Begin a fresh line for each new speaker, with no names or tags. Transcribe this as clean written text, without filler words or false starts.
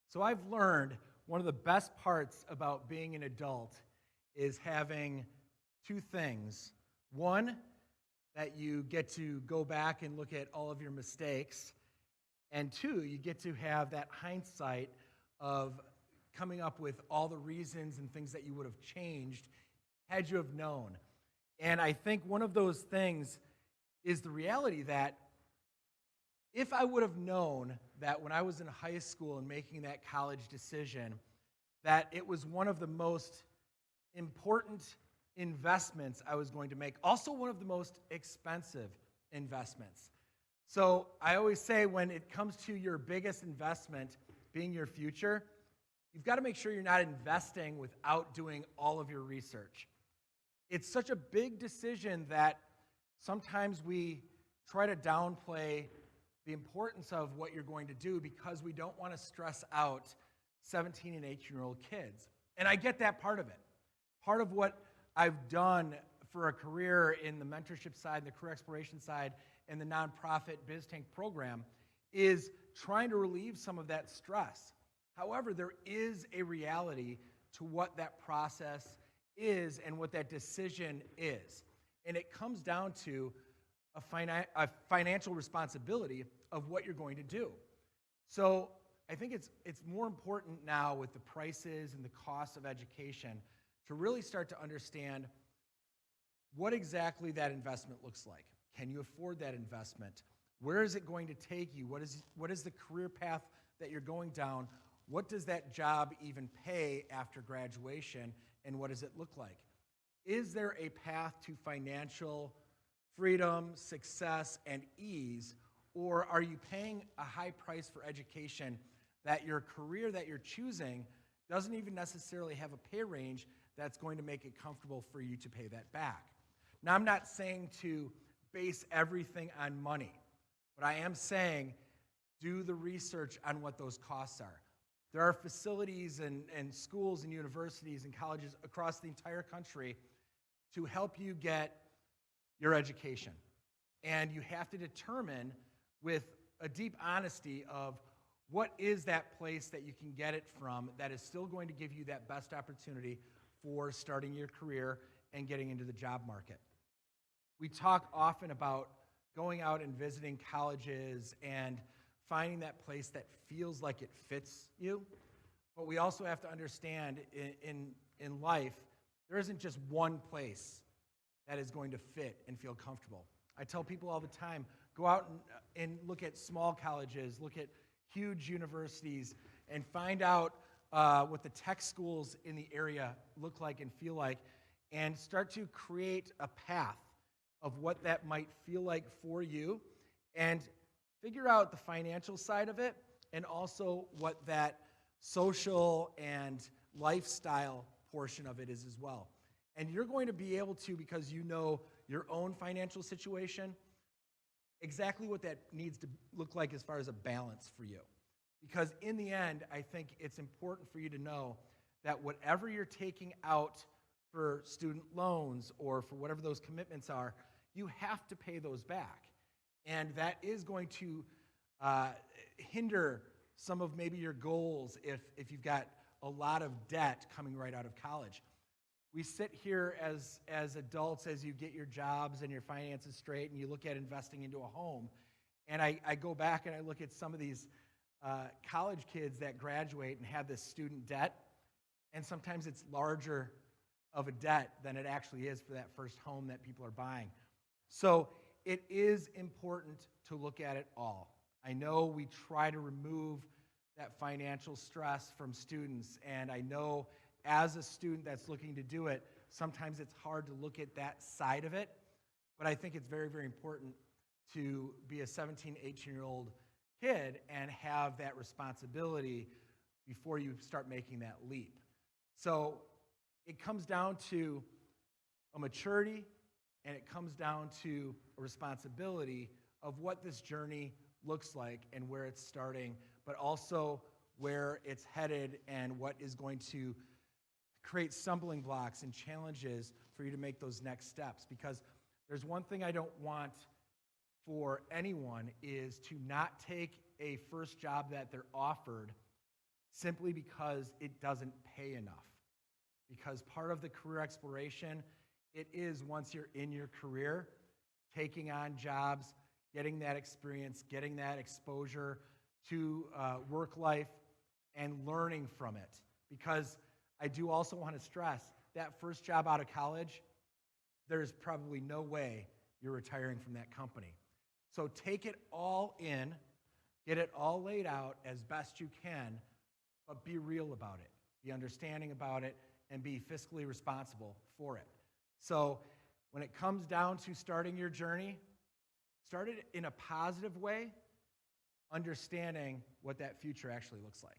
So I've learned one of the best parts about being an adult is having two things. One, that you get to go back and look at all of your mistakes. And two, you get to have that hindsight of coming up with all the reasons and things that you would have changed had you have known. And I think one of those things is the reality that if I would have known that when I was in high school and making that college decision, that it was one of the most important investments I was going to make, also one of the most expensive investments. So I always say when it comes to your biggest investment being your future, you've got to make sure you're not investing without doing all of your research. It's such a big decision that sometimes we try to downplay the importance of what you're going to do because we don't want to stress out 17 and 18-year-old kids. And I get that part of it. Part of what I've done for a career in the mentorship side, the career exploration side, and the nonprofit BizTank program is trying to relieve some of that stress. However, there is a reality to what that process is and what that decision is. And it comes down to a financial responsibility of what you're going to do. So I think it's more important now with the prices and the cost of education to really start to understand what exactly that investment looks like. Can you afford that investment? Where is it going to take you? What is the career path that you're going down? What does that job even pay after graduation, and what does it look like? Is there a path to financial freedom, success, and ease, or are you paying a high price for education that your career that you're choosing doesn't even necessarily have a pay range that's going to make it comfortable for you to pay that back? Now, I'm not saying to base everything on money, but I am saying do the research on what those costs are. There are facilities and schools and universities and colleges across the entire country to help you get your education. And you have to determine with a deep honesty of what is that place that you can get it from that is still going to give you that best opportunity for starting your career and getting into the job market. We talk often about going out and visiting colleges and finding that place that feels like it fits you. But we also have to understand in life, there isn't just one place that is going to fit and feel comfortable. I tell people all the time, go out and look at small colleges, look at huge universities, and find out what the tech schools in the area look like and feel like, and start to create a path of what that might feel like for you, and figure out the financial side of it, and also what that social and lifestyle portion of it is as well. And you're going to be able to, because you know your own financial situation, exactly what that needs to look like as far as a balance for you. Because in the end, I think it's important for you to know that whatever you're taking out for student loans or for whatever those commitments are, you have to pay those back. And that is going to hinder some of maybe your goals if you've got a lot of debt coming right out of college. We sit here as adults, as you get your jobs and your finances straight, and you look at investing into a home. And I go back and I look at some of these college kids that graduate and have this student debt, and sometimes it's larger of a debt than it actually is for that first home that people are buying. So it is important to look at it all. I know we try to remove that financial stress from students, and I know as a student that's looking to do it, sometimes it's hard to look at that side of it, but I think it's very, very important to be a 17, 18-year-old kid and have that responsibility before you start making that leap. So it comes down to a maturity, and it comes down to a responsibility of what this journey looks like and where it's starting, but also where it's headed and what is going to create stumbling blocks and challenges for you to make those next steps. Because there's one thing I don't want for anyone is to not take a first job that they're offered simply because it doesn't pay enough. Because part of the career exploration, it is once you're in your career, taking on jobs, getting that experience, getting that exposure to work life, and learning from it. Because I do also want to stress that first job out of college, there's probably no way you're retiring from that company. So take it all in, get it all laid out as best you can, but be real about it, be understanding about it, and be fiscally responsible for it. So when it comes down to starting your journey, start it in a positive way, understanding what that future actually looks like.